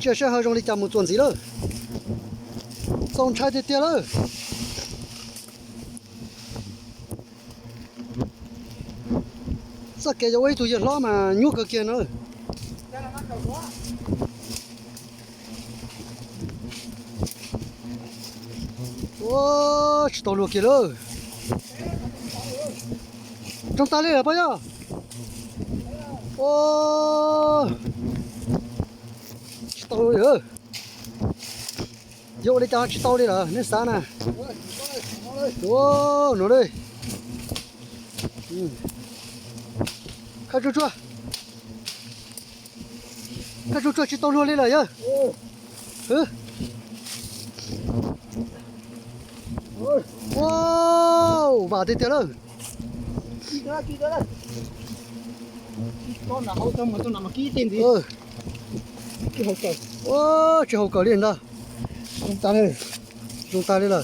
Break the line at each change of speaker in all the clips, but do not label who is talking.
这时候用的咱们装子了，装菜的点了。这给着位置也老嘛，牛个给呢。我吃到6给了，中大了不呀？哦，吃到了，有的家吃到的了，那啥呢？哦，弄嘞，看住，吃到肉里了呀？哇，把这点了。
记得了。con nào hậu tâm mà tôi nằm mà ký tên gì cái hậu cầu
ô chỉ hậu cầu liền đó
chúng
ta đây là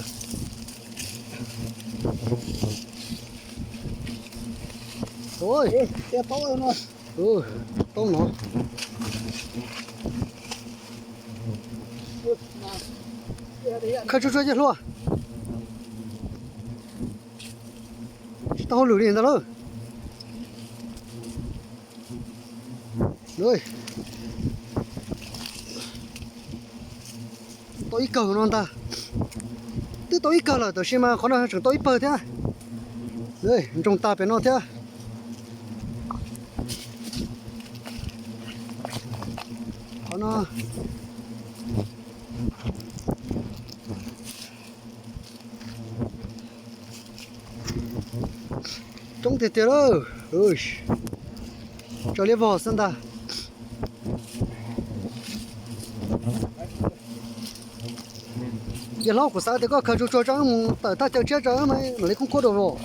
ôi
cái tóc nó
tóc nó khai cho chết luôn tao lửa liền đó luôn rồi tôi ít cầu non ta tức tôi ít cầu là tôi xem mà khó nào chẳng tôi ít bờ thế rồi trong ta phải nó thế khó nó trong thiệt thiệt rồi ui cho lấy vào sân ta giờ lâu của sao thì có khởi cho trắng ta chờ chết trắng mà lấy không có đồ rồi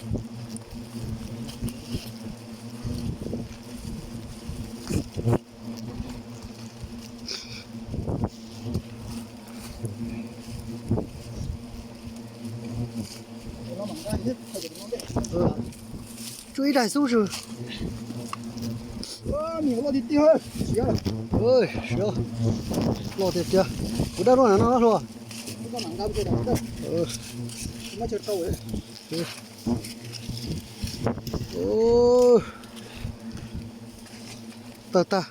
chú ý đại số rồi
nhiều lo thịt hơn
ơi rồi lo thịt chưa cũng đã rồi nó rồi
có mảng đâu cái đó nó chơi câu ấy
ô ta